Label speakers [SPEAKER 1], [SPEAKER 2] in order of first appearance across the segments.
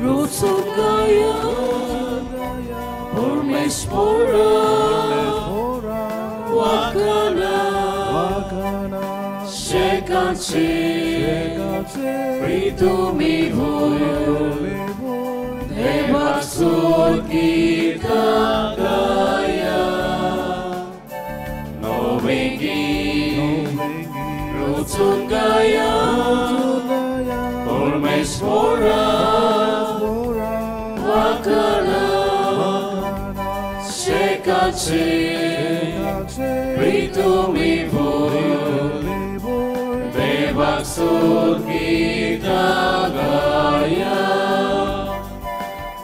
[SPEAKER 1] Rosogaya Ormespora Wakana Shekache Pritumivu Devaksud Gita Gaya Novingi Rosogaya Ormespora Wakana Shekache Pritumivu Devaksud Gita Gaya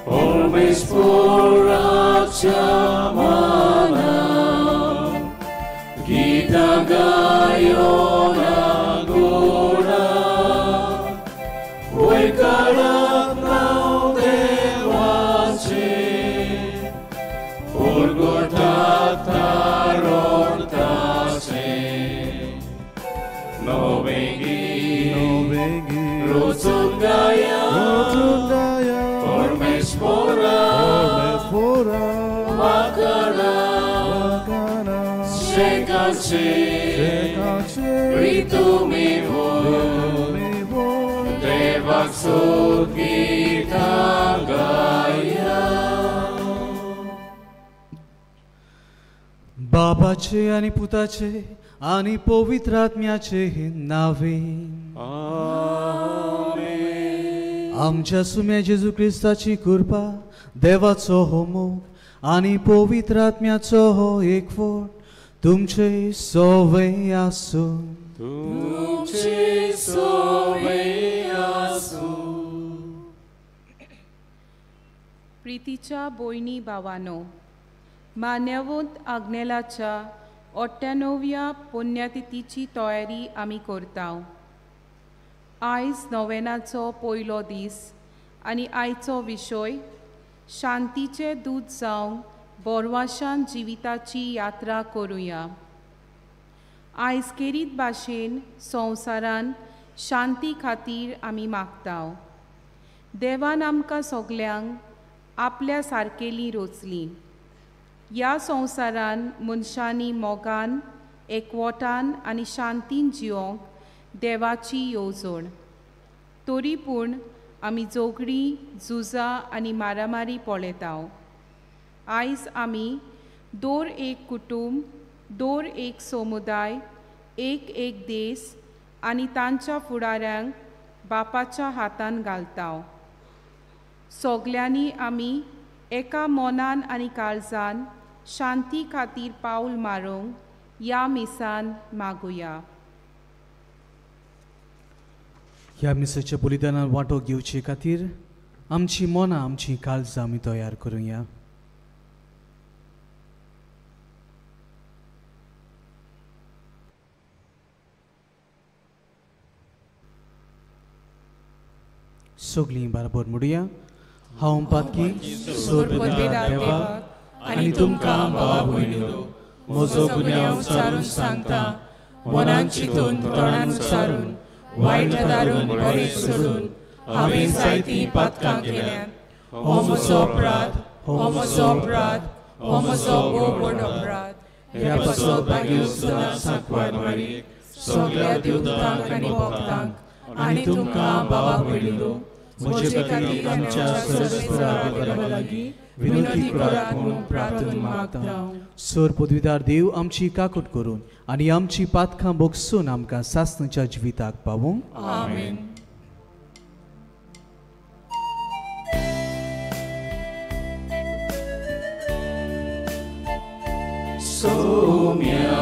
[SPEAKER 1] Ormespora Chamana Gita Gaya Nagura Wekarat now Devache Urgotatarontase Novengi Rotungaya Ormespora Wakana Shekache Pritumivu Devaksud Gita Gaya
[SPEAKER 2] बाबाचे आणि पुताचे आणि पवित्र आत्म्याचे नावे
[SPEAKER 1] आमेन.
[SPEAKER 2] आमच्या सुम्या जेजू ख्रिस्ताची कृपा देवाचो हो मोग आणि पवित्र आत्म्याचो हो एकवट तुमचे सोवे आसूं.
[SPEAKER 1] तुमचे सोवे आसूं.
[SPEAKER 3] प्रितीच्या भयणी भावांनो, मान्यवंत आग्नेलाच्या 98व्या पुण्यतिथीची तयारी आमी करतांव. आयज नोवेनाचो पयलो दीस आनी आयचो विशय शांतीचे दूत जावंक बोरवाशान जिविताची यात्रा करुया. आयज केरीत भाशेन संवसारान शांती खातीर आमी मागतांव. देवान आमकां सगल्यांक आपल्या सारकेलीं रोचलीं. ह्या संवसारान मनशांनी मोगान एकवटान आनी शांतीन जिवंक देवाची येवजण. तरी पूण आमी झगडीं झुजां आनी मारामारी पळयतांव. आयज आमी दर एक कुटुंब, दर एक समुदाय, एक देश आनी तांच्या फुडाऱ्यांक बापाच्या हातान घालतांव. सगल्यांनी आमी एका मोनान आनी काळजान शांती खातीर पावल मारूंक ह्या मिसान मागुया.
[SPEAKER 2] ह्या मिसाच्या बलिदानान वांटो घेवचे खातीर आमची मोना आमची काळजां आमी तयार करुया. सगलीं बरोबर म्हणुया. हांव पातकी सोर्पदार देवाक आनी तुमकां भावा भयणींनो म्हजो गुन्यांव उच्चारून सांगता. मनान चिंतून तोंडान उच्चारून वायट दारून बरें सोडून हांवें जायतीं पातकां केल्यात. हो म्हजो अपराध, हो म्हजो अपराध, हो म्हजो व्हड अपराध. ह्या पासो भाग्यो सुद्दां सांकवार मारीक सगळ्या देवतांक आनी भक्तांक आनी तुमकां भावा भयणींनो म्हजे खातीर आमच्या सर्वेस्परा लागीं विनंती करात म्हणून प्रार्थना मागता. सर पदवीदार देव आमची काकूट करून आनी आमची पातकां बोगसून आमकां सासणेच्या जिविताक पावूंक.
[SPEAKER 3] आमेन.
[SPEAKER 1] Somia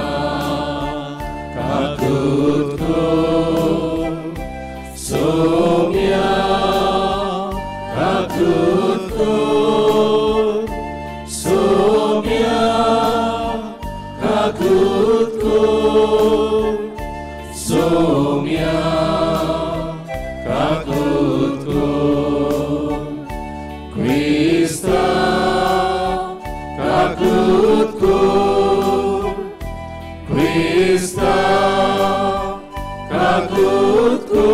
[SPEAKER 1] kakutku, Somia kakutku, Somia kakutku, Somia kakutku, Krista kakutku. Krista kakutku,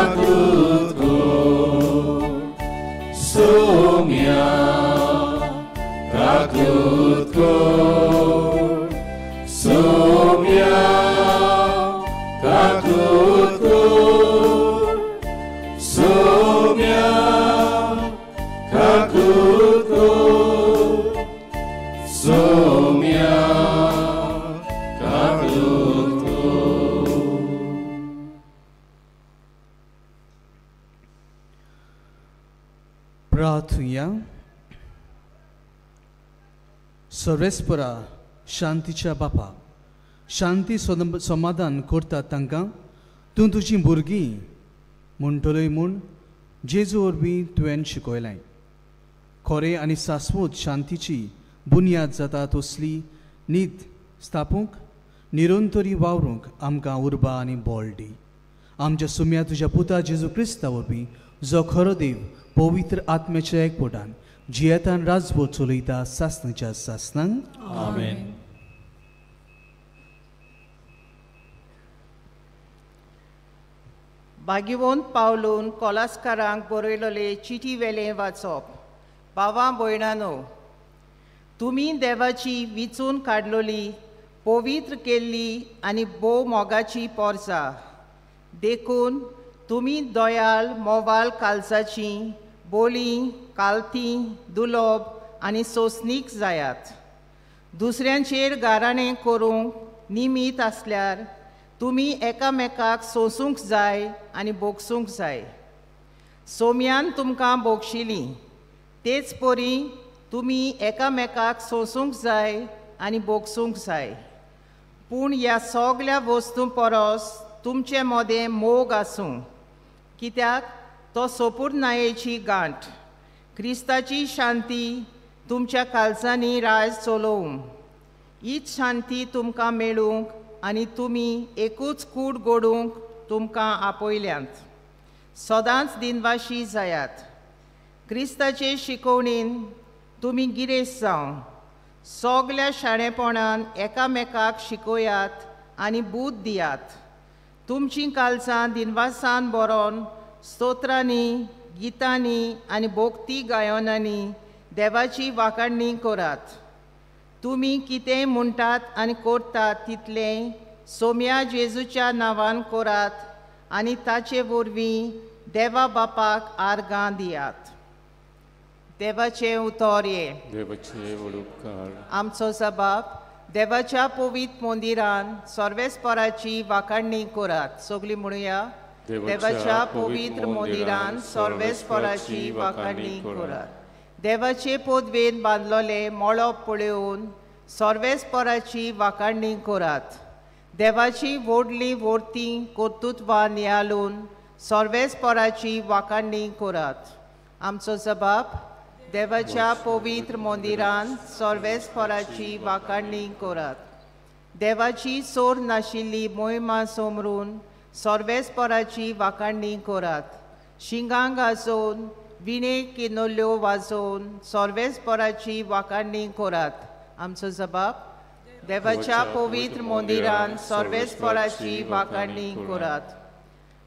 [SPEAKER 1] kakutko Somia kakutko Somia kakutko Somia kakutko Somia kakutko
[SPEAKER 2] प्रार्थूया. सर्वेस्परा शांतीच्या बापा, शांती समाधान करता तांकां तूं तुजी भुरगीं म्हणटलोय म्हूण जेजू वरवीं तुवें शिकयलें. खरें आनी शास्वत शांतीची बुन्याद जाता तसली न्हीद स्थापूंक निरंतरी वावरूंक आमकां उर्बा आनी बळ दी. आमच्या सुम्या तुज्या पुता जेजू क्रिस्ता वरवीं जो खरो देव पवित्र आत्म्याच्या एकपोटान जियेतान राजभर चलयता सासणाच्या सासणांक.
[SPEAKER 1] आमेन.
[SPEAKER 4] भाग्यवंत पावलून कोलास्कारांक बरयलोले चिटी वेलें वाचप. भावां भयणांनो, तुमी देवाची विचून काडलोली पवित्र केल्ली आनी भोव मोगाची पोरसां देखून तुमी दोयाल मोवाल कालसाची बोली कालती दुलोब आनी सोंसणीक जायात. दुसऱ्यांचेर गाराणें करूंक निमीत आसल्यार तुमी एकामेकाक सोंसूंक जाय आनी बोगसूंक जाय. सोम्यान तुमकां बोगशिली तेच परी तुमी एकामेकाक सोंसूंक जाय आनी बोगसूंक जाय. पूण ह्या सगल्या वस्तू परस तुमचे मोदें मोग आसूं, कित्याक तो सोपूर्णायेची गांठ. क्रिस्ताची शांती तुमच्या कालसांनी राज चलोवंक, हीच शांती तुमकां मेळूंक आनी तुमी एकूच कूड घडोवंक तुमकां आपयल्यांत. सदांच दिनवाशी जायात. क्रिस्ताचे शिकवणेन तुमी गिरेस्त जावं. सगल्या शाणेपणान एकामेकाक शिकोयात आनी बूद दियात. तुमचीं कालसां दिनवासान बरोवन स्तोत्रांनी गितांनी आनी भोक्ती गायनांनी देवाची वाखाणणी करात. तुमी कितेंय म्हणटात आनी करतात तितलें सोम्या जेजूच्या नांवान करात आनी ताचे वरवीं देवा बापाक आर्गां दियात. देवाचें उतर हे.
[SPEAKER 1] देवाचे उपकार.
[SPEAKER 4] आमचो जबाब देवाच्या पवित्र मंदिरान सर्वेस्पराची वाखाणणी करात. सगळीं म्हणुया. देवाच्या पवित्र मंदिरान सर्वेस्पराची वाखाणणी करात. देवाचे पदवेन बांदलोले मळब पळोवन सर्वेस्पराची वाखाणणी करात. देवाची व्हडली वर्ती कर्तुत्वां नियाळून सर्वेस्पराची वाखाणणी करात. आमचो जबाब देवाच्या पवित्र मंदिरान सर्वेस्पराची वाखाणणी करात. देवाची सोर नाशिल्ली मोहिमा समरून सर्वेस्पराची वाखाणणी करात. शिंगांक गाजोवन विणे किनोल्यो वाजोवन सर्वेस्पराची वाखाणणी करात. आमचो जबाब देवाच्या पवित्र मंदिरान सर्वेस्पराची वाखाणणी करात.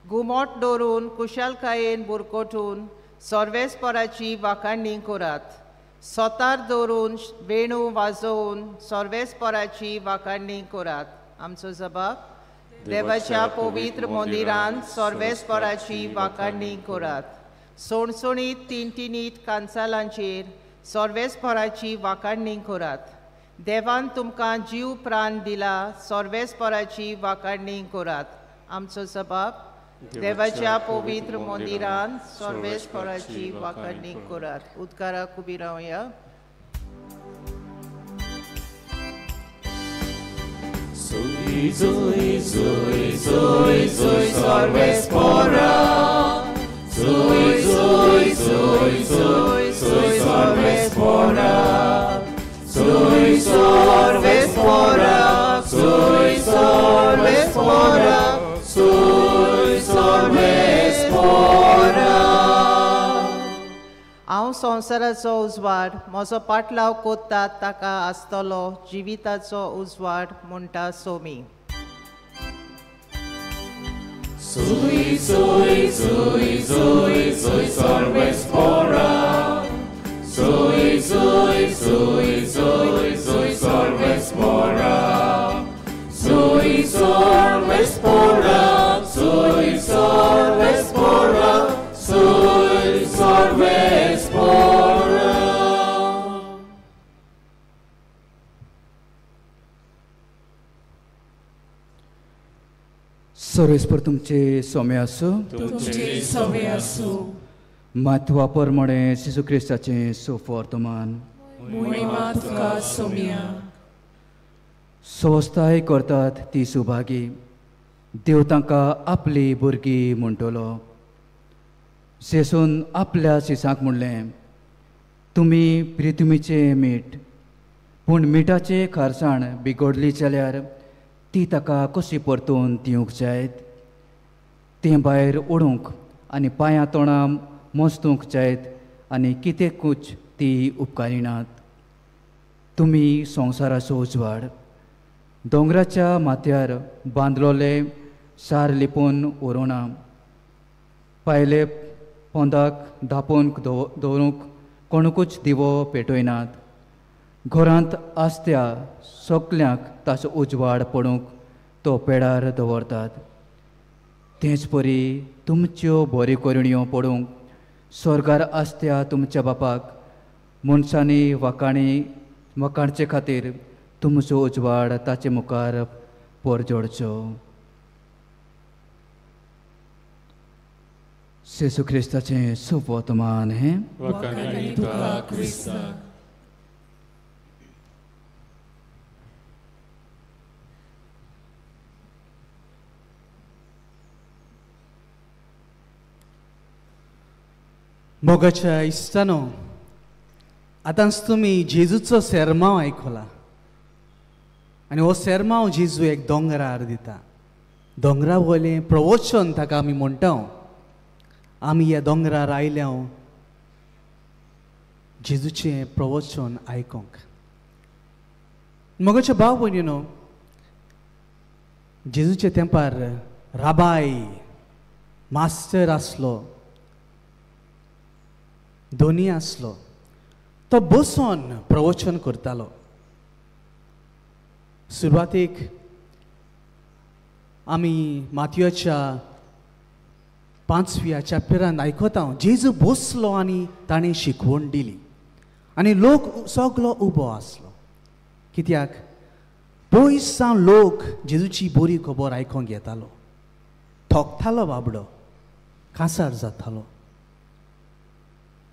[SPEAKER 4] घुमट दवरून कुशलकायेन बुरकोटून सर्वेस्पराची वाखाणणी करात. सोतार दवरून वेणू वाजोवन सर्वेस्पराची वाखाणणी करात. आमचो जबाब देवाच्या पवित्र मंदिरान सर्वेस्पराची वाखाणणी करात. सोणसोणीत तिणतिणीत कांसालांचेर सर्वेस्पराची वाखाणणी करात. देवान तुमकां जीव प्राण दिला सर्वेस्पराची वाखाणणी करात. आमचो जबाब देवाच्या पवित्र मंदिरान सर्वेस्पराची वाखाणणी करात. उदकाराक उबी रावया.
[SPEAKER 1] Zoe, Zoe, Zoe, Zoe, Zoe, सर्वेस्परा. Zoe, Zoe, Zoe, Zoe, Zoe, सर्वेस्परा. Zoe, सर्वेस्परा. Zoe, सर्वेस्परा. Zoe, सर्वेस्परा.
[SPEAKER 4] हांव संवसाराचो उजवाड म्हजो पाटलाव कोत्तात ताका आसतलो जिविताचो उजवाड म्हणटा Somi.
[SPEAKER 1] Sui, sui, sui, sui, sui, sorves fora. Sui, sui, sui, sui, sui, sorves fora. Sui, sorves fora. Sui, sorves fora. Sui, sorves fora.
[SPEAKER 5] सर्वेस्पर तुमचे सोमे आसूं.
[SPEAKER 1] तुमचे सवे आसूं.
[SPEAKER 5] महत्वा प्रमाणे जेजू क्रिस्ताचें सुवर्तमान.
[SPEAKER 1] मोहिमा तुका सोम्या.
[SPEAKER 5] संस्थाय करतात ती सुभागी. देव तांकां आपली भुरगीं म्हणटलो. जेसून आपल्या शिसांक म्हणलें, तुमी प्रिथुमीचें मीठ. पूण मिठाचें खारसाण बिगडली जाल्यार ती ताका कशी परतून दिवंक जायत. तें भायर उडोवंक आनी पांयां तोंडां मोस्तूंक जायत आनी कितेंकूच ती उपकारिनात. तुमी संवसाराचो उजवाड. दोंगराच्या माथ्यार बांदलोले शार लिपून उरोना. पायले पोंदाक धापून दवरूंक कोणूच दिवो पेटयनात. घरांत आसत्या सगल्यांक ताचो उजवाड पडूंक तो पेडार दवरतात. तेच परी तुमच्यो बऱ्यो करुण्यो पडूंक स्वर्गार आसत्या तुमच्या बापाक मनशांनी वखाणचे खातीर तुमचो उजवाड ताचे मुखार परजोडचो. जेजू क्रिस्ताचें सुवर्तमान हें.
[SPEAKER 1] वखाणी तुका क्रिस्ता.
[SPEAKER 2] मोगाच्या इश्टानो, आतांच तुमी जेजूचो सेरमांव आयकला. आनी हो सेरमांव जेजू एक दोंगरार दिता. दोंगरा वयलें प्रवचन ताका आमी म्हणटा. आमी ह्या दोंगरार आयल्या जेजूचें प्रवचन आयकूंक. मोगाच्या भाव भयणीनो, जेजूच्या तेंपार राबाय मास्टर आसलो, दोनी आसलो. तो बसून प्रवचन करतालो. सुरवातेक आमी मातयेच्या 5व्या चॅप्टरान आयकता जेजू बसलो आनी ताणें शिकवण दिली. आनी लोक सगलो उबो आसलो. कित्याक पयस सावन लोक जेजूची बरी खबर आयकूंक येतालो. थोकतालो बाबडो, कांसार जातालो.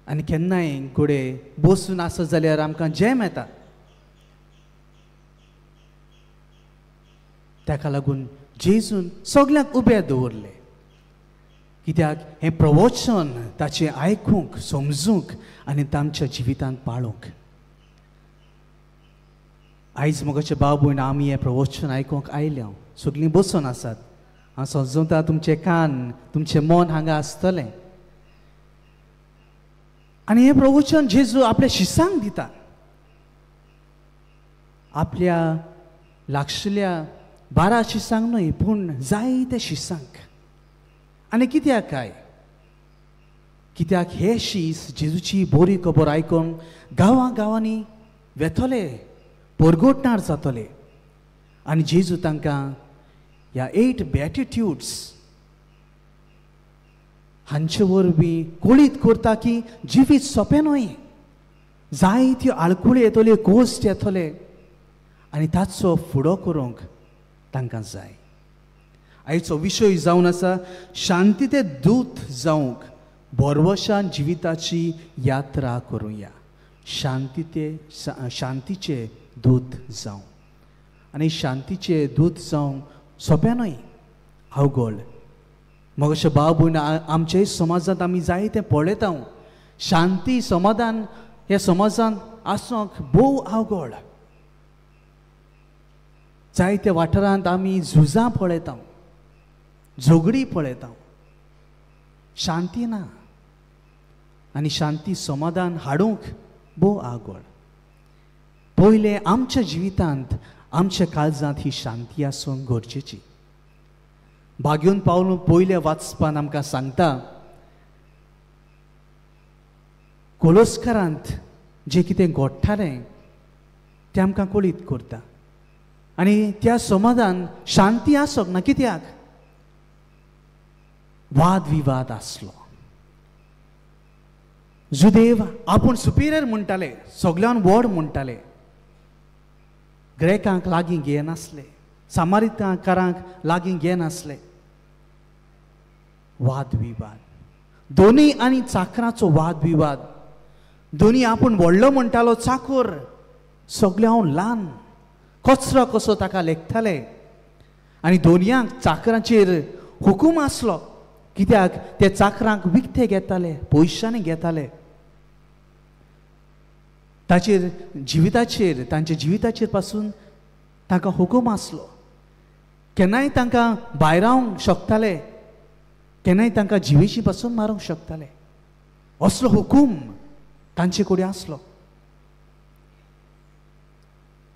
[SPEAKER 2] आनी केन्नाय घोडे बसून आसत जाल्यार आमकां जेम येता. ताका लागून जेजून सगल्यांक उबे दवरले. कित्याक हें प्रवचन ताचें आयकूंक, समजूंक आनी तांच्या जिवितांत पाळूंक. आयज मोगाचे भाव भयण, आमी हें प्रवचन आयकूंक आयल्या. सगलीं बसून आसात. हांव समजूता तुमचे कान, तुमचें मन हांगा आसतलें. आनी हें प्रवचन जेजू आपल्या शिसांक दिता. आपल्या लागशिल्ल्या 12 शिसांक न्हय, पूण जायत्या शिसांक. आनी कित्याक काय? कित्याक हे शीस जेजूची बरी खबर आयकून गांवांनी वेतले, परगोटणार जातले. आनी जेजू तांकां ह्या 8 बेटिट्यूड्स हांचे वरवीं कळीत करता की जिवीत सोंपें न्हय. जायत्यो आळकुळे येतल्यो, गोश्ट येतले आनी ताचो फुडो करूंक तांकां जाय. आयचो विशय जावन आसा शांती ते दूत जावंक बरवशान जिविताची यात्रा करुया. शांतीचे दूत जावं. आनी शांतीचे दूत जावंक सोंपें न्हय, अवघड. मग अशें भाव भयण, आमच्या समाजांत आमी जायतें पळयता. शांती समाधान ह्या समाजांत आसूंक भोव अवघड. जायत्या वाठारांत आमी झुजां पळयता, झगडी पळयता. शांती ना. आनी शांती समाधान हाडूंक भोव अवघड. पयलें आमच्या जिवितांत, आमच्या काळजांत ही शांती आसूंक गरजेची. भाग्यून पावल पयल्या वाचपान आमकां सांगता कोलोस्करांत जें कितें घडटालें तें आमकां कळीत करता आनी त्या समाधान शांती आसोंक ना. कित्याक वाद विवाद आसलो. जुदेव आपूण सुपिरियर म्हणटाले, सगळ्यान व्हड म्हणटाले, ग्रेकांक लागीं घेनासले, सामारिकांकारांक लागीं घेनासले. वाद विवाद, दोनी आनी चाकराचो वाद विवाद. दोनी आपूण व्हडलो म्हणटालो चाकर, सगळ्यान ल्हान कचरो कसो ताका लेखताले. आनी दोनयांक चाकरांचेर हुकूम आसलो, कित्याक ते चाकरांक विकते घेताले, पयशांनी घेताले. ताचेर जिविताचेर, तांच्या जिविताचेर पासून तांकां हुकूम आसलो. केन्नाय तांकां भायर रावंक शकताले, केन्नाय तांकां जिवेची पासून मारूंक शकताले. असलो हुकूम तांचे कडेन आसलो.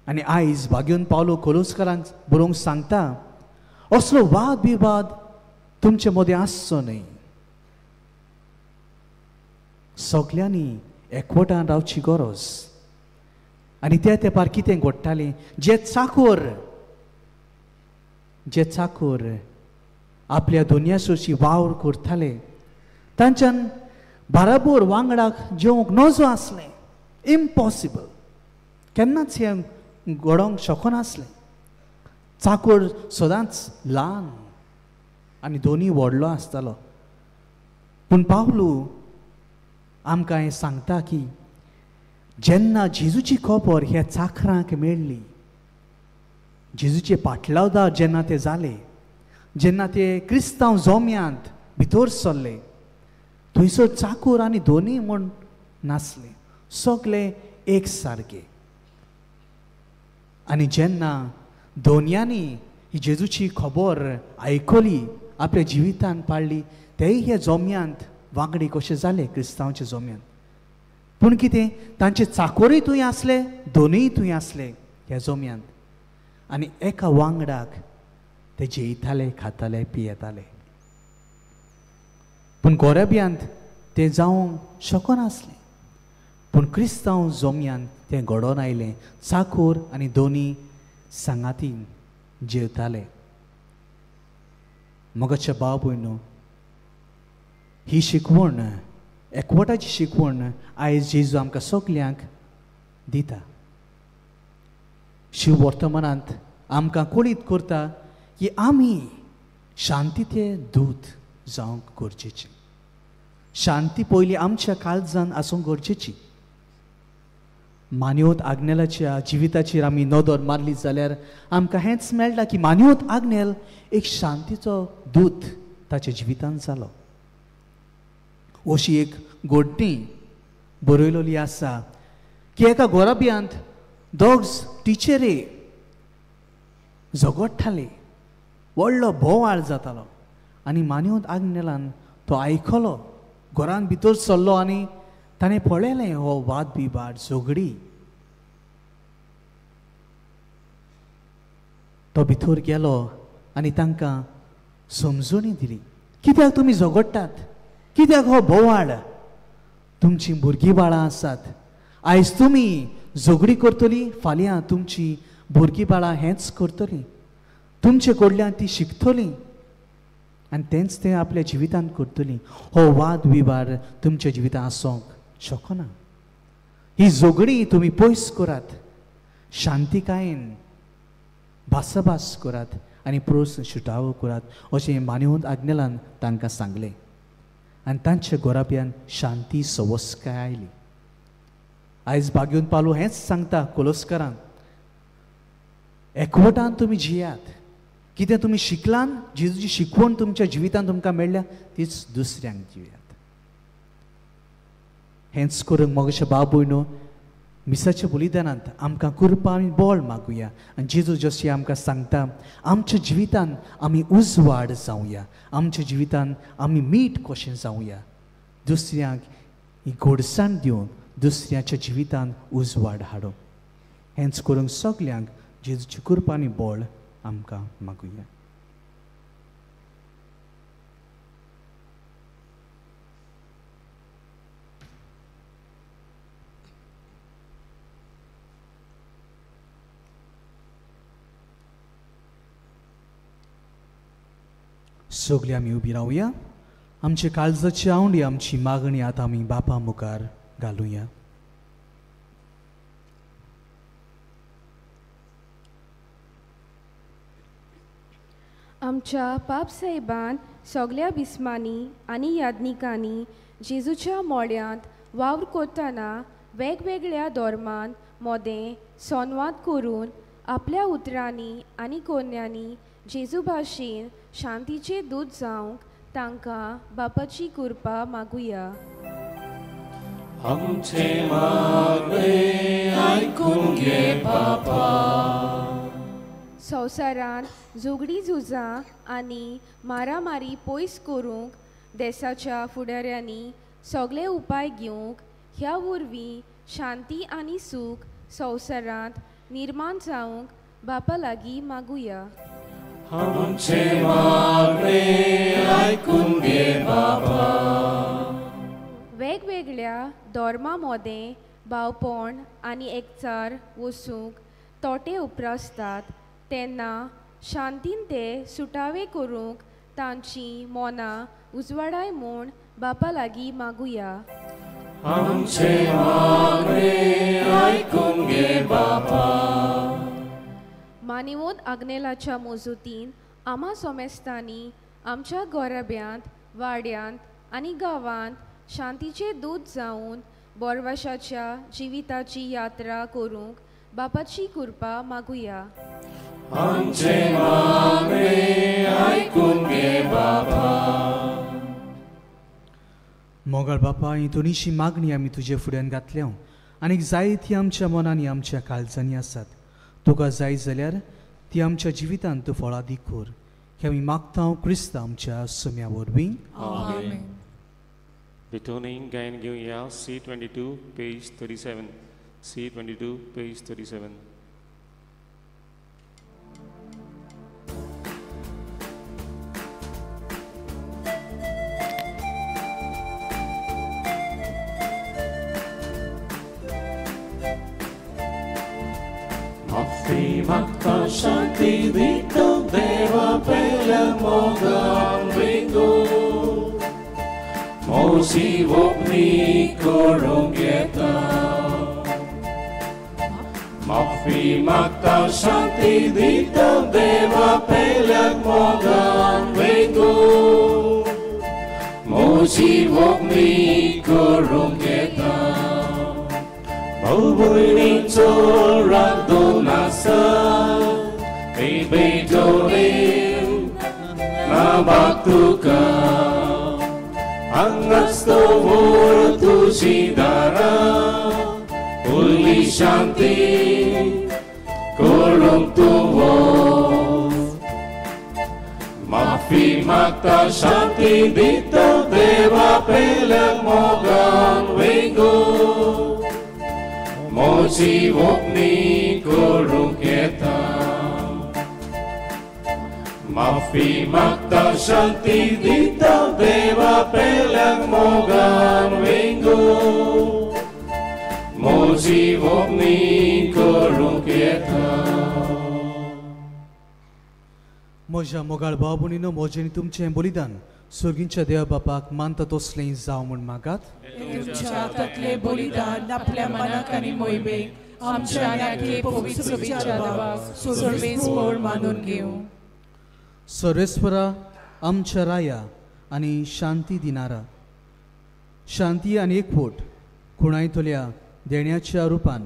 [SPEAKER 2] आनी आयज भाग्यून पावलो कोलोस्करांक बरोवंक सांगता, असलो वाद विवाद तुमचे मदें आसचो न्हय. सगळ्यांनी एकवटान रावची गरज. आनी त्या तेंपार कितें घडटालें, जे चाकर आपल्या दुनियासोची वावर करताले, तांच्यान बराबर वांगडाक जेवंक नजो आसलें. इम्पॉसिबल, केन्नाच हें घडोवंक शकनासलें. चाकर सदांच ल्हान आनी दोनी व्हडलो आसतालो. पूण पावलू आमकां हें सांगता की जेन्ना जेजूची खबर ह्या चाकरांक मेळ्ळी, जेजूचे पाटलावदार जेन्ना ते जाले, जेन्ना ते क्रिस्तांव जोम्यांत भितर सरले, थंयसर चाकर आनी दोनी म्हूण नासले, सगळे एक सारके. आनी जेन्ना दोनयांनी ही जेजूची खबर आयकली, आपल्या जिवितान पाळली, तेय हे जोम्यांत वांगडी कशे जाले, क्रिस्तांवाच्या जोम्यांत. पूण कितें, तांचे चाकोरूय थंय आसले, दोनूय थंय आसले ह्या जोम्यांत. आनी एका वांगडाक ते जेयताले, खाताले, पियेताले. पूण गोरेब्यांत ते जावंक शकनासलें. पूण क्रिस्तांव जोम्यांत तें घडोवन आयलें. चाकोर आनी दोनी सांगातीन जेवताले. मोगाच्या भाव भयणो, ही शिकवण, एकवटाची शिकवण आयज जेजू आमकां सगल्यांक दिता. शिव वर्तमानांत आमकां कळीत करता की आमी शांतीचे दूत जावंक गरजेचें. शांती पयली आमच्या काळजान आसूंक गरजेची. मान्योत आग्नेलाच्या जिविताचेर आमी नदर मारली जाल्यार आमकां हेंच मेळटा की मान्योत आग्नेल एक शांतीचो दूत ताच्या जिवितांत जालो. अशी एक घडणी बरयलेली आसा की एका गोराब्यांत दोग टिचेरे झगडटाले, व्हडलो बोवाळ जातालो. आनी मान्योत आग्नेलान तो आयकलो, घरान भितर सरलो आनी ताणें पळयलें हो वाद विवाद, झगडी. तो भितर गेलो आनी तांकां समजणी दिली, कित्याक तुमी झगडटात, कित्याक हो बोवाळ. तुमचीं भुरगीं बाळां आसात, आयज तुमी झगडी करतलीं, फाल्यां तुमचीं भुरगीं बाळां हेंच करतलीं, तुमचे कडल्यान तीं शिकतलीं आनी तेंच ते आपल्या जिवितांत करतलीं. हो वाद विवाद तुमच्या जिवितांत आसूंक शकना. ही झगडी तुमी पयस करात, शांतिकायेन भासाभास करात आनी प्रस्न सुटावो करात, अशें मान्योत आग्नेलान तांकां सांगलें. आनी तांच्या गोराब्यान शांती सवस्काय आयली. आयज भाग्यून पावलो हेंच सांगता कोलोस्करांक, एकवटान तुमी जियात. कितें तुमी शिकलान, जेजूची शिकवण तुमच्या जिवितांत तुमकां मेळ्ळ्या तीच दुसऱ्यांक दियात. हेंच करूंक मोगाच्या भाव भयणो, मिसाच्या बलिदानांत आमकां कृपा आनी बळ मागुया. आनी जेजू जशी आमकां सांगता, आमच्या जिवितांत आमी उजवाड जावया, आमच्या जिवितांत आमी मीठ कशें जावया, दुसऱ्यांक ही घोडसाण दिवन दुसऱ्याच्या जिवितांत उजवाड हाडूंक. हेंच करूंक सगल्यांक जेजूची कृपा आनी बळ आमकां मागुया. सगळीं आमी उबी रावया. आमचे काळजाची आवंडी आमची मागणी आतां आमी बापा मुखार घालुया.
[SPEAKER 6] आमच्या पाप साहेबान सगळ्या बिस्मांनी आनी यादनिकांनी जेजूच्या मोड्यांत वावर करतना वेगवेगळ्या धर्मान मोदें संवाद करून आपल्या उतरांनी आनी कोन्यांनी जेजू भाशेन शांतीचे दूत जावंक तांकां बापाची कृपा मागुया.
[SPEAKER 1] आमचे मागणे आयकून घे बापा.
[SPEAKER 6] संवसारांत झगडीं झुजां आनी मारामारी पयस करूंक देशाच्या फुडाऱ्यांनी सगळे उपाय घेवंक ह्या वरवीं शांती आनी सूख संवसारांत निर्माण जावंक बापा लागीं मागुया.
[SPEAKER 1] आमचे मागणे आयकून घे बापा.
[SPEAKER 6] वेगवेगळ्या धर्मा मोदें भावपण आनी एकचार वसूंक तोटे उपरासतात तेन्ना शांतीन ते सुटावे करूंक तांची मनां उजवाडाय म्हूण बापा लागीं मागुया.
[SPEAKER 1] आमचे मागणे आयकून घे बापा.
[SPEAKER 6] मानिवोद आग्नेलाच्या मोजूतीन आम्हा सोमेस्तांनी आमच्या गोराब्यांत वाड्यांत आनी गांवांत शांतीचे दूत जावन बोरवाशाच्या जिविताची यात्रा करूंक बापाची कृपा मागुया.
[SPEAKER 1] आमचे मागणे आयकून घे बापा.
[SPEAKER 2] मोगाळ बापा, ही दोनीशी मागणी आमी तुजे फुड्यान घातल्या आनीक जायती आमच्या मनांनी आमच्या काळजांनी आसात. तुका जाय जाल्यार ती आमच्या जिवितांत तूं फळां दिखोर. हे आमी मागता क्रिस्त आमच्या सुम्या वरवीं.
[SPEAKER 1] आमेन. Betoning gain घेऊया C22 page 37. C22 page 37. Mafi makta shanti dito deva pele mogam ringo. Mosi vopni korongeta. Mafi makta shanti dito deva pele mogam ringo. Mosi vopni korongeta. Mabuhay sorak donasa, ibigdorin na baktuka. Angas tumur tu sidara, uli shanti kurung tuwo. Mafi makta shanti dito deva pelang mogang wingo. Moci vopni kurung kita. Mafi makta shanti dita deva pelang mogan wingo. Moci vopni kurung kita.
[SPEAKER 2] म्हज्या मोगाळ भाव भयणीनो, म्हजें तुमचें बलिदान स्वर्गींच्या देवा बापाक मानता तसलें जावं म्हूण मागात.
[SPEAKER 7] तुमच्या हातांतलें बलिदान आपल्या मनाक आनी मोहिमेक आमच्या आनी पवित्र विचाराक सर्वेस्पर मानून घेवं.
[SPEAKER 2] सर्वेस्परा आमच्या राया आनी शांती दिनारा, शांती आनी एकवट खुणायतल्या देण्याच्या रुपान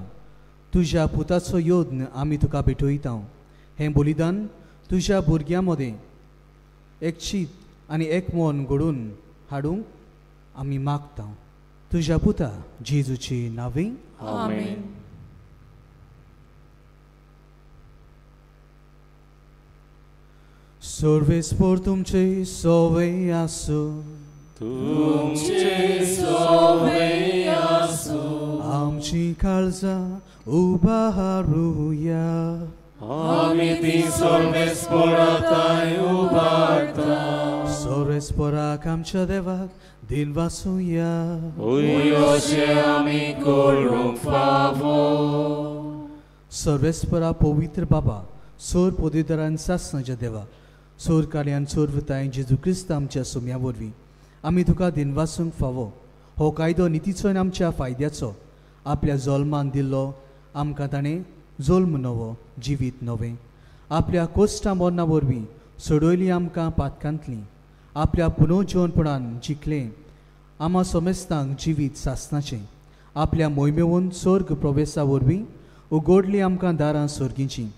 [SPEAKER 2] तुज्या पुताचो योद्न आमी तुका भेटयता. हें बलिदान तुज्या भुरग्यां मदें एकचीत आनी एक मन घडून हाडूंक आमी मागता. तुज्या पुता जेजूचे नांवें.
[SPEAKER 7] आमेन.
[SPEAKER 2] सर्वेस्पर तुमचे सवय आसूं.
[SPEAKER 1] तुमचे सवय आसूं.
[SPEAKER 2] आमची काळजां उबारूया.
[SPEAKER 1] आमी ती सर्वेस्पराताय उबारता.
[SPEAKER 2] सर्वेस्पराक आमच्या देवाक दिल वासुया.
[SPEAKER 1] उयोशे आमी करूंक फावो.
[SPEAKER 2] सर्वेस्परा पवित्र बाबा, सोर पदवीधरान सासणाच्या देवा, सोर काल्यान सोर वताय जेजू क्रिस्त आमच्या सोम्या वरवीं आमी तुका दिनवासूंक फावो हो कायदो नितीचो आनी आमच्या फायद्याचो आपल्या जल्मान दिल्लो आमकां ताणें जल्म नवो जिवीत नवें आपल्या कोश्टा मरणा वरवीं सोडयली आमकां पातकांतलीं आपल्या पुनर्जीवनपणान जिखलें आमा सोमेस्तांक जिवीत सासनाचें आपल्या मोहिमेवून स्वर्ग प्रवेशा वरवीं उगडली आमकां दारां सर्गीचीं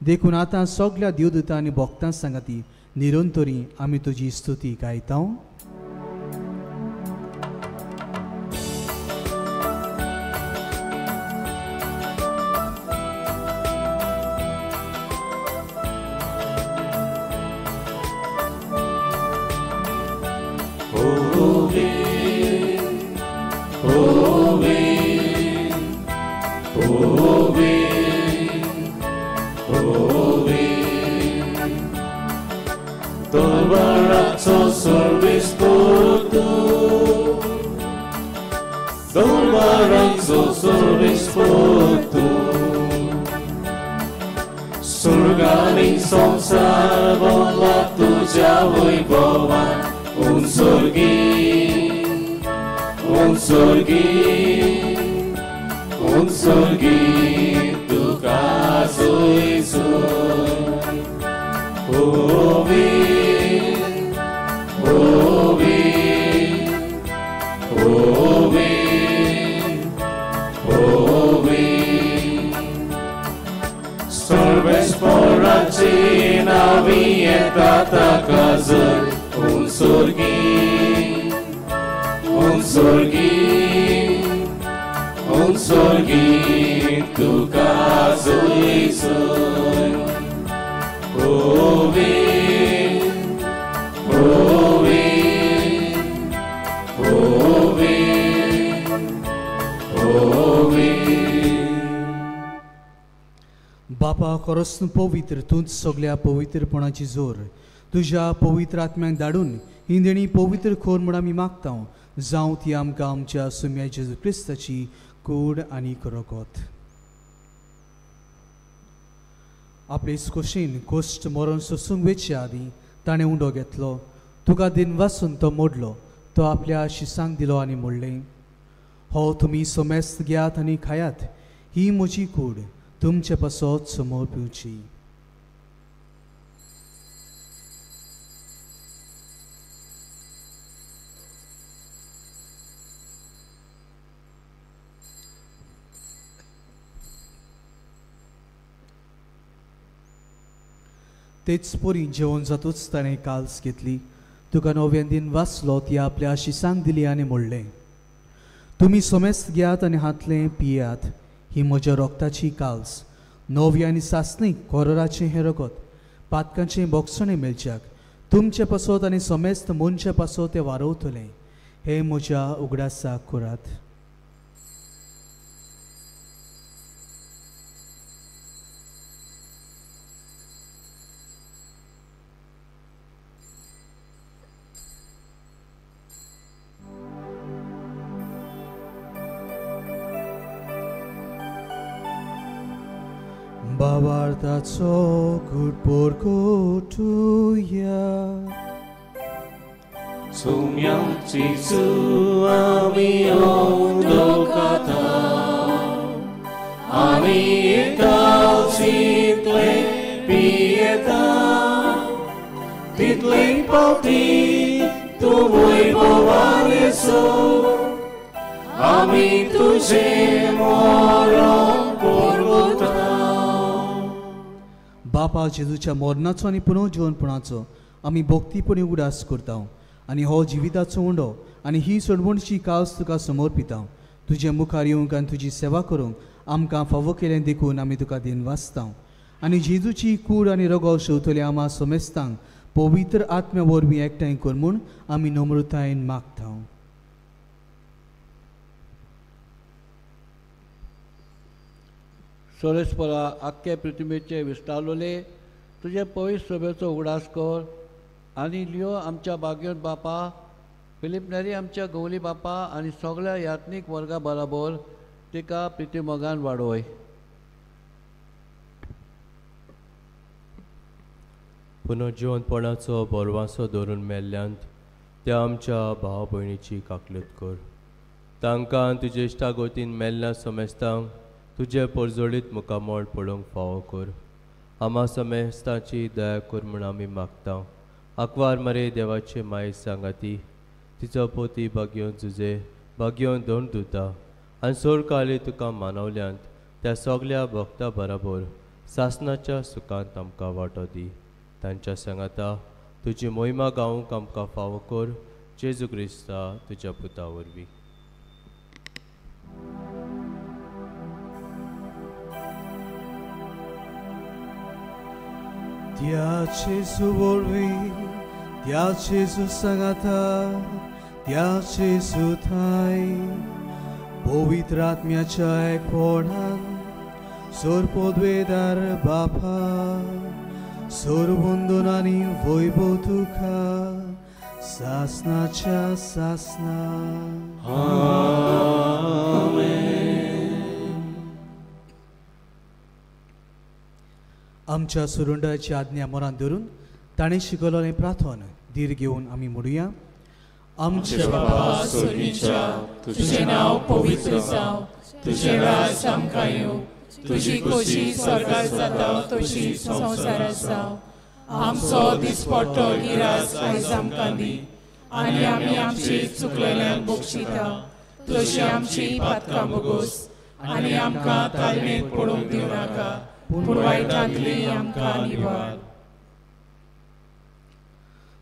[SPEAKER 2] देखून आतां सगल्या देवदूतां आनी भक्तां सांगाती निरंतरी आमी तुजी स्तुती गायता
[SPEAKER 1] Surganing संसार भोगला तुझ्या वैभवान उंसर्गी तुका जोयसोय होवे होवे होवे होवे सर्वेस्पराची नावी येतात काजल उंसर्गी तुका जोयसोय होवे होवे होवे होवे
[SPEAKER 2] बापा खरोच पवित्र तूंच सगल्या पवित्रपणाची जोर तुज्या पवित्र आत्म्यांक धाडून ही देणी पवित्र खोर म्हूण आमी मागता जावं ती आमकां आमच्या सुम्या जेजू क्रिस्ताची कूड आनी रगत आपले खोशेन कोश्ट मरण सोसूंक वेचे आदीं ताणें उंडो घेतलो तुका दिन वाचून तो मोडलो तो आपल्या शिसांक दिलो आनी म्हणलें हो तुमी सोमेस्त घेयात आनी खायात ही म्हजी कूड तुमचे पासत समोर पिवची तेच पोरी जेवण जातूच ताणें काल्स घेतली तुका नव्यान दिन वाचलो ती आपल्या शिसांक दिली आनी म्हणलें तुमी सोमेस्त घेयात आनी हातलें पियात ही म्हज्या रोगताची काल्स नवी आनी सासणीक कोराचें हें रगत पातकांचें बोगसणें मेलच्याक तुमचे पासत आनी सोमेस्त मनचे पासत तें वारवतलें हे म्हज्या उगडासाक करात Bawartaco good porco tuya
[SPEAKER 1] Sumyang Jesu ami ondokata Ami ikaw sitle pieta Title pauti tuvoy bawaleso Ami tuje moron porgota
[SPEAKER 2] बापा जेजूच्या मरणाचो आनी पुनर्जीवनपणाचो आमी भक्तीपणी उडास करता आनी हो जिविताचो उंडो आनी ही सोडवणची कास तुका समर्पिता तुजे मुखार येवंक आनी तुजी सेवा करूंक आमकां फावो केलें देखून आमी तुका दिन वाचता आनी जेजूची कूड आनी रगत शेवतले आमा सोमेस्तांक पवित्र आत्म्या वरवीं एकठांय कर म्हूण आमी नम्रतायेन मागता
[SPEAKER 8] सोरेस्परा आख्खे पृथ्वीचे विस्तारलोले तुझे पवित्र सभेचो उगडास कर आनी लियो आमच्या बागेंत बापा फिलिपनेरी आमच्या गवली बापा आनी सगळ्या यात्नीक वर्गा बराबर तिका प्रितीमोगान वाडोय
[SPEAKER 9] पुनर्जिवनपणाचो बोरवांसो धरून मेल्ल्यांत त्या आमच्या भाव भयणीची काकलत कर. तांकां तुजे इश्टागोतीन मेल्ल्या समेस्तांक तुजे परजोडीत मुखामोळ पळोवंक फावो कर. आमा समेस्तांची दया कर म्हूण आमी मागता. आंकवार मरे देवाचे माय सांगाती तिचो पोती भाग्योन झुजे भाग्योन दोन दुता आनी सोर काली तुका मानवल्यांत त्या सगल्या भक्तां बराबर सासनाच्या सुखांत आमकां वांटो दी. तांच्या सांगाता तुजी मोहिमा गावूंक आमकां फावो कर. जेजू क्रिस्ता तुज्या पुता वरवीं.
[SPEAKER 2] त्या जेजू वरवीं त्या जेजू सांगाता त्या जेजू थाय पवित्र आत्म्याच्या एकपणान सोर पदवेदार बापा सोर वंदनांनी वैभव तुका सासनाच्या सासना. आमच्या सुरुंडाची आज्ञा मनात धरून ताणें शिकवलें प्रार्थन धीर घेवन आमी म्हणुया.
[SPEAKER 1] आमचे बाबा स्वर्गीच्या तुझे नाव पवित्र जावं. तुझे राज आमकां येवं. तुझी खोशी स्वर्गात जाता तशी संवसारात जावं. आमचो दिसपट्टो गिरास आयज आमकां दी आनी आमी आमची चुकलेल्यांक बक्षिता तशी आमची पातकां बोगोस आनी आमकां तालमेत पडूंक दिवं नाका पूण वायटांतली आमकां निवार.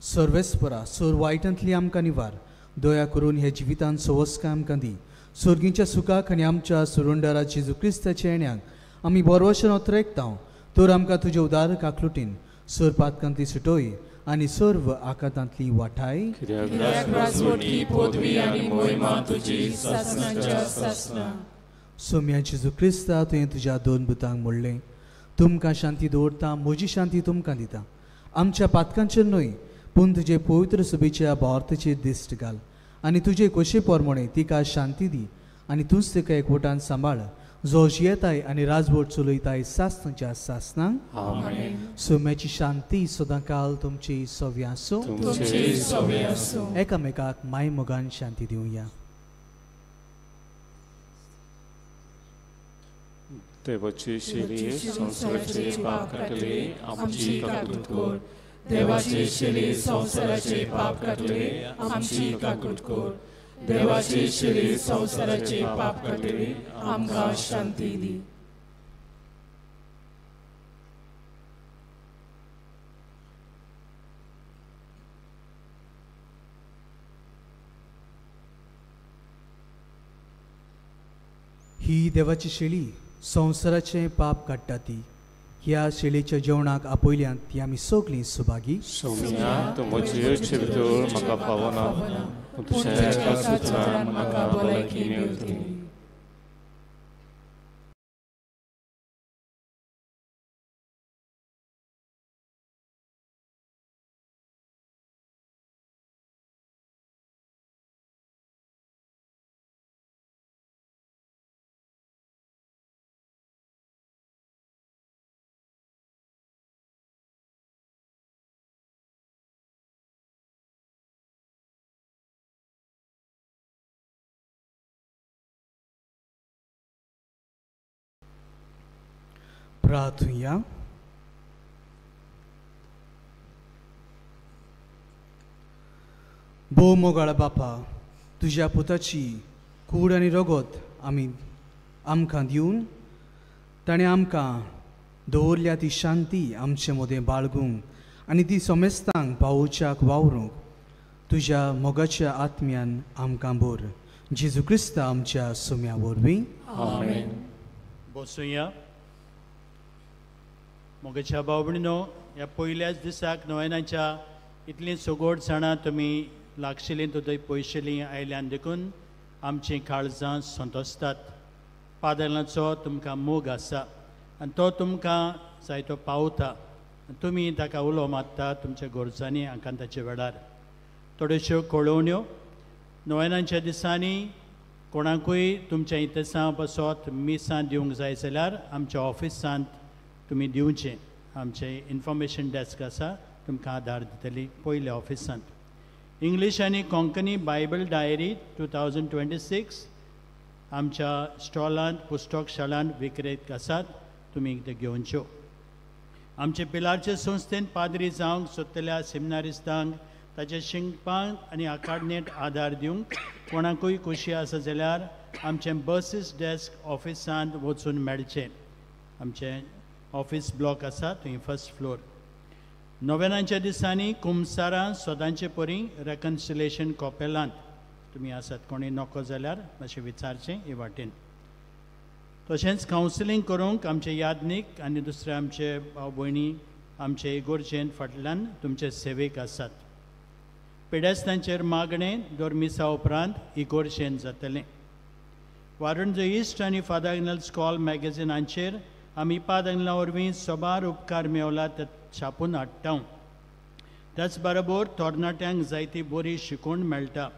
[SPEAKER 2] सर्वेस्परा सोर वायटांतली आमकां निवार. दया करून हे जिवितांत सवस्काय आमकां दी. सर्गीच्या सुखाक आनी आमच्या सुरुंडारा जेजू क्रिस्ताच्या येण्याक आमी बोरवशेन ओतरेकता. तर आमकां तुजे उदार काकलुटीन सोर पातकांतली सुटोय आनी सर्व आकांतांतली वाटाय.
[SPEAKER 1] पदवी आनी मोहिमा तुजी सासनाच्या सासना.
[SPEAKER 2] सोम्या जेजू क्रिस्ता तुवें तुज्या दोन बुतांक म्हणलें तुमकां शांती दवरता म्हजी शांती तुमकां दिता. आमच्या पातकांचेर न्हय पूण तुजे पवित्र सभेच्या भावार्थाचेर दिश्ट घाल आनी तुजे कशे पोरमोणे तिका शांती दी आनी तूंच तिका एकवटान सांबाळ जो जियेताय आनी राजवट चलयताय सासनाच्या सासनांक. सोम्याची शांती सदां काल तुमची सव्या आसूं. एकामेकाक माय मोगान शांती दिवया.
[SPEAKER 1] देवाची शिरी संसाराचे पाप काटले आमची काकूट कर. देवाची शिरी संसाराचे पाप काटले आमची काकूट कर. देवाची शिरी संसाराचे पाप काटले आमकां शांती दी.
[SPEAKER 2] ही देवाची शेळी संसाराचे पाप काडटा ती. ह्या शेळीच्या जेवणाक आपयल्यांत ती आमी सगळीं सुभागी.
[SPEAKER 1] सौम्या तूं म्हजे भितर म्हाका पावना तुज्या एका सुत्रान म्हाका भलायकी मेळटली.
[SPEAKER 2] प्रार्थुया. भोव मोगाळ बापा तुज्या पुताची कूड आनी रगत आमकां दिवन ताणें आमकां दवरल्या ती शांती आमचे मदें बाळगूंक आनी ती समेस्तांक पावोवच्याक वावरूंक तुज्या मोगाच्या आत्म्यान आमकां भर. जेजू क्रिस्ता आमच्या सोम्या वरवीं.
[SPEAKER 1] आमेन.
[SPEAKER 10] बसूया. मोगाच्या भाव भयणीनो, ह्या पयल्याच दिसाक नोव्हेनाच्या इतलीं सगोड जाणां तुमी लागशिल्लीं तुजो पयशिल्लीं आयल्यान देखून आमचीं काळजां संतोसतात. पादलांचो तुमकां मोग आसा आनी तो तुमकां जाय तो पावता. तुमी ताका उलो मारता तुमच्या गरजांनी आकांताच्या वेळार. थोड्योश्यो कळोवण्यो नोव्हेनाच्या दिसांनी कोणाकूय तुमच्या इतसां बसोत मिसां दिवंक जाय जाल्यार आमच्या ऑफिसांत तुमी दिवचें. आमचें इन्फॉर्मेशन डेस्क आसा तुमकां आदार दितली पयल्या ऑफिसांत। इंग्लीश आनी कोंकणी बायबल डायरी 2026 आमच्या स्टॉलांत पुस्तक शाळांत विक्रेत आसात, तुमी ते घेवच्यो। आमचे पिलारचे संस्थेन पाद्री जावंक सोदतल्या सेमिनारिस्तांक ताचे शिंगपाक आनी आकाडणेंत आदार दिवंक कोणाकूय खोशी आसा जाल्यार आमचें बसीस डेस्क ऑफिसांत वचून मेळचें। आमचें ऑफिस ब्लॉक आसा थंय फर्स्ट फ्लोर। नोवेनाच्या दिसांनी कुमसारां सदांचे परी रेकन्सिलेशन कॉपेलांत तुमी आसात, कोणी नोको जाल्यार मातशें विचारचें हे वाटेन। तशेंच कावन्सिलींग करूंक आमचे यादनीक आनी दुसरे आमचे भाव भयणी आमचे इगोर्जेन फाटल्यान तुमचे सेवेक आसात। पिडेस्तांचेर मागणें दोरमिसा उपरांत इगोर्जेन जातलें। वारुंज इस्ट आनी फादर एग्नल्स कॉल मॅगझिनांचेर आमी इपाद एग्नला वरवीं सोबार उपकार मेवला ते छापून हाडटा। त्याच बरोबर तरणाट्यांक जायती बरी शिकवण मेळटा।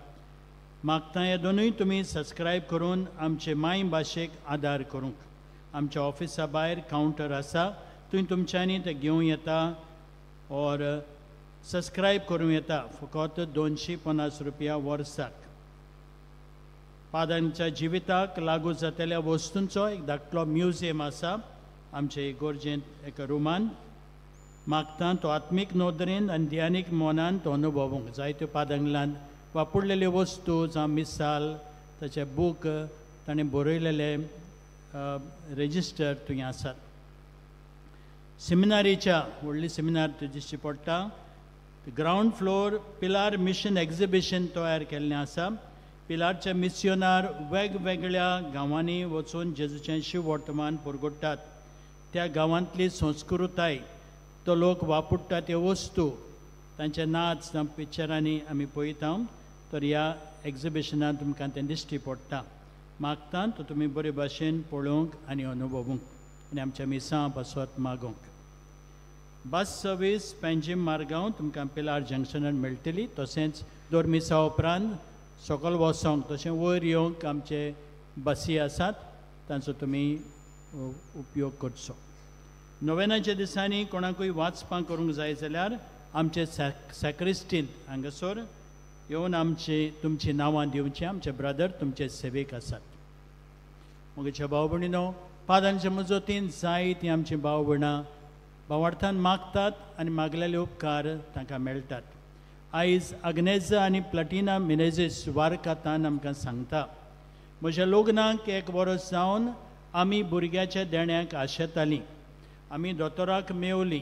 [SPEAKER 10] मागता हे दोनूय तुमी सबस्क्रायब करून आमचे माय भाशेक आदार करूंक। आमच्या ऑफिसा भायर कावंटर आसा, थंय तुमच्यांनी ते घेवं येता और सबस्क्रायब करूं येता, फकत 250 रुपया वर्साक। पादांच्या जिविताक लागू जातल्या वस्तूंचो एक धाकटो म्युजियम आसा आमचे इगोर्जेंत एका रुमान। मागता तो आत्मीक नोदरेन आनी ध्यानीक मोनान तो अनुभवूंक। जायत्यो पादांगलांत वापरलेल्यो वस्तू जावं मिसाल ताचे बूक ताणें बरयलेले रेजिस्टर थंय आसात। सेमिनारीच्या व्हडली सेमिनार दिश्टी पडटा। ग्रावंड फ्लोर पिलार मिशन एक्झिबिशन तयार केल्लें आसा। पिलारचे मिस्योनार वेगवेगळ्या गांवांनी वचून जेजूचें शिव वर्तमान परगडटात। त्या गांवांतली संस्कृताय तो लोक वापरता त्यो वस्तू तांचे नाच जावं पिक्चरांनी आमी पळयता, तर ह्या एक्झिबिशनांत तुमकां तें दिश्टी पडटा। मागता तो तुमी बरे भाशेन पळोवंक आनी अनुभवूंक आनी आमच्या मिसां बसत मागोवंक। बस सर्वीस पेंजीम मार्गांव तुमकां पिलार जंक्शनार मेळटली। तशेंच दर मिसा उपरांत सकयल वचोंक तशें वयर येवंक आमचे बसी आसात, तांचो तुमी उपयोग करचो। नोवेनाच्या दिसांनी कोणाकूय वाचपां करूंक जाय जाल्यार आमचे सॅक्रिस्टीन हांगासर येवन तुमची नांवां दिवचीं। आमचे ब्रदर तुमचे सेवेक आसात। म्हज्या भाव भयणीनो, पादांच्या मजतीन जायतीं आमचीं भाव भयणां भावार्थान मागतात आनी मागलेले उपकार तांकां मेळटात। आयज आग्नेजा आनी प्लटिना मिनेजीस वारकातान आमकां सांगता, म्हज्या लग्नाक 1 वर्स जावन आमी भुरग्याच्या देण्याक आशेतालीं। आमी दोतोराक मेवलीं।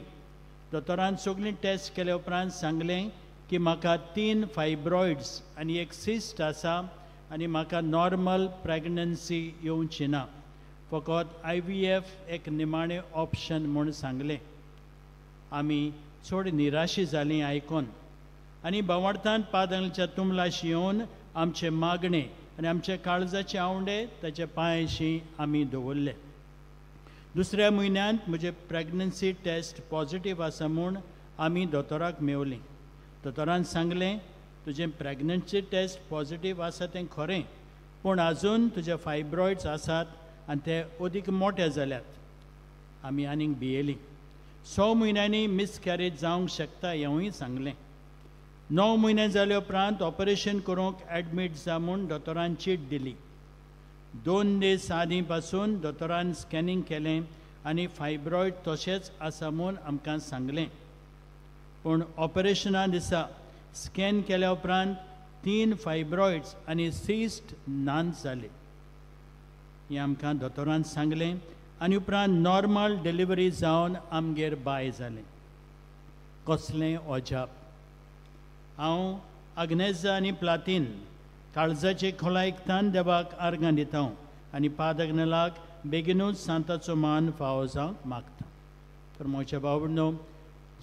[SPEAKER 10] दोतोरान सगळीं टेस्ट केले उपरांत सांगलें की म्हाका 3 फायब्रॉइड्स आनी 1 सिस्ट आसा आनी म्हाका नॉर्मल प्रेग्नन्सी येवची ना, फकत IVF एक निमाणें ऑप्शन म्हूण सांगलें। आमी चड निराशी जालीं आयकून आनी भावार्थान पादांच्या तुमलाशी येवन आमचे मागणे आनी आमचे काळजाचे आवंडे ताचे पांयाशी आमी दवरले। दुसऱ्या म्हयन्यांत म्हजे प्रेग्नन्सी टेस्ट पॉझिटीव आसा म्हूण आमी दोतोराक मेवलीं। दोतोरान सांगलें, तुजें प्रेग्नन्सी टेस्ट पॉझिटीव आसा तें खरें, पूण आजून तुजे फायब्रॉइड्स आसात आनी ते अदीक मोठे जाल्यात। आमी आनीक भियेलीं। 6 म्हयन्यांनी मिसकॅरेज जावंक शकता हेंवूय सांगलें। 9 म्हयने जाले उपरांत ऑपरेशन करूंक एडमीट जा म्हूण दोतोरान चीट दिली। 2 दीस आदीं पासून दोतोरान स्कॅनिंग केलें आनी फायब्रॉइड तशेंच आसा म्हूण आमकां सांगलें। पूण ऑपरेशना दिसा स्कॅन केल्या उपरांत 3 फायब्रॉइड्स आनी सिस्ट नांच जाले हें आमकां दोतोरान सांगलें। आनी उपरांत नॉर्मल डिलिव्हरी जावन आमगेर बाय जालें। कसलें अजाप! हांव आग्नेजा आनी प्लातीन काळजाचे खोलायकतान देवाक आर्गां दिता आनी पादग्नलाक बेगीनूच सांताचो मान फावो जावंक मागता। तर म्हज्या भाव भयणो,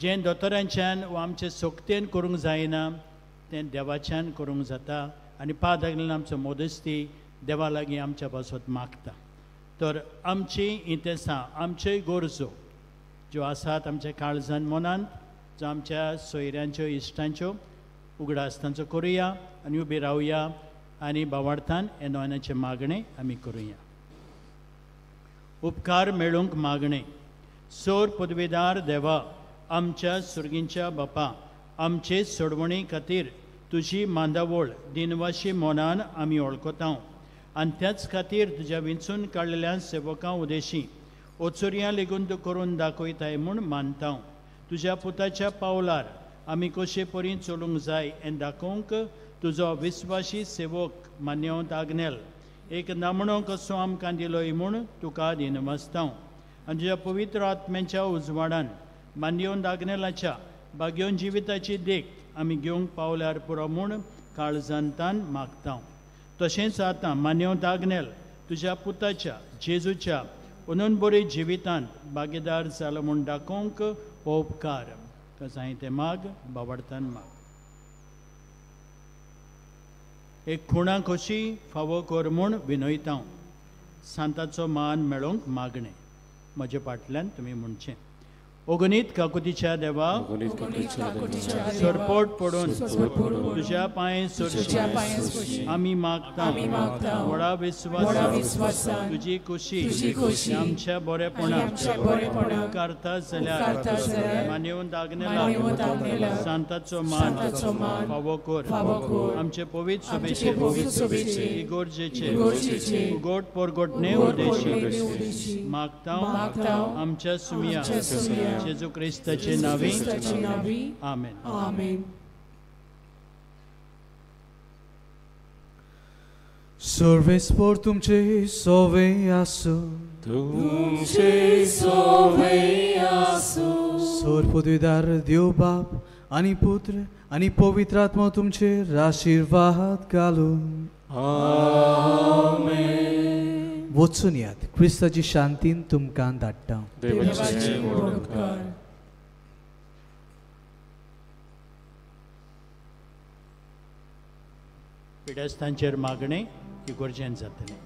[SPEAKER 10] जें दोतोरांच्यान वा आमचे सोक्तेन करूंक जायना तें देवाच्यान करूंक जाता आनी पादग्नलान आमचो मोदस्ती देवा लागीं आमच्या पासत मागता। तर आमची इंतेसां, आमच्योय गरजो ज्यो आसात आमच्या काळजान मनांत, ज्यो आमच्या सोयऱ्यांच्यो इश्टांच्यो उगडास तांचो करुया आनी उबी रावया आनी भावार्थान हे नोयनाचे मागणे आमी करुया। उपकार मेळूंक मागणे। सोर पदवीदार देवा, आमच्या सुर्गींच्या बापा, आमचे सोडवणी खातीर तुजी मांदावळ दिनवाशी मोनान आमी वळखतांव आनी त्याच खातीर तुज्या विंचून काडलेल्या सेवकां उदेशी ओचुऱ्यां लेगून तूं करून दाखयताय म्हूण मानतांव. तुज्या पुताच्या पावलार आमी कशे परी चलूंक जाय हें दाखोवंक तुजो विस्वासी सेवक मान्यवंत आग्नेल एक नामणो कसो आमकां दिलोय म्हूण तुका दिनवासतांव. आनी तुज्या पवित्र आत्म्याच्या उजवाडान मान्यवंत आग्नेलाच्या बाग्योन जिविताची देख आमी घेवंक पावल्यार पुरो म्हूण काळजांतान मागतांव. तशेंच आतां मान्यवंत आग्नेल तुज्या पुताच्या जेजूच्या अनून बरी जिवितांत भागीदार जालो म्हूण दाखोवंक हो उपकार कसाय ते माग बावडतान माग. एक खुणा कशी फावो कर म्हूण विनयतांव. सांताचो मान मेळोवंक मागणें म्हजे फाटल्यान तुमी म्हणचें. ओगनीत काकुतीच्या देवा, सरपोट पडून तुज्या पांय सरशी आमी मागता व्हडा विस्वास तुजी खुशी आमच्या बरेपणाक करता जाल्यार मान्यवंत आग्नेला सांताचो मान फावो कर. आमचे पवित्र सभेचे इगोर्जेचे उगोट परगोटणे उदेशी मागता आमच्या सुमिया जेजू क्रिस्ताचे नावी आमेन.
[SPEAKER 7] आमेन.
[SPEAKER 2] सर्वेस्पर तुमचे सोवे आसो,
[SPEAKER 1] तुमचे सोवे आसो.
[SPEAKER 2] सोरपदवीदार देव बाप आनी पुत्र आनी पवित्र आत्मा तुमचेर आशिर्वाद घालून
[SPEAKER 1] आमेन.
[SPEAKER 2] वचून यात. क्रिस्ताची शांतीन तुमकां धाडटा.
[SPEAKER 1] देवाचे मोडकार.
[SPEAKER 10] पिडेस्तांचेर मागणें इगोर्जेन जातलें.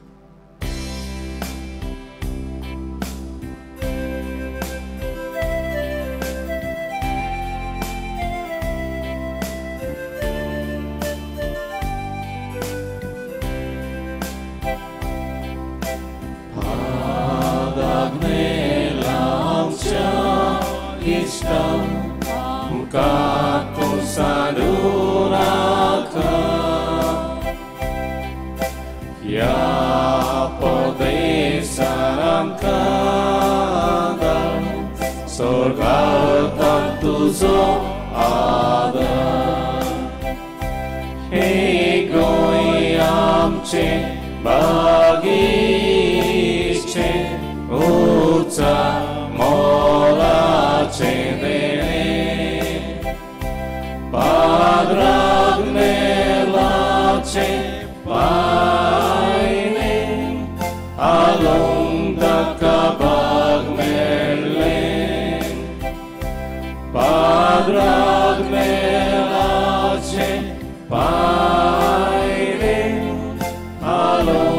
[SPEAKER 1] Alone.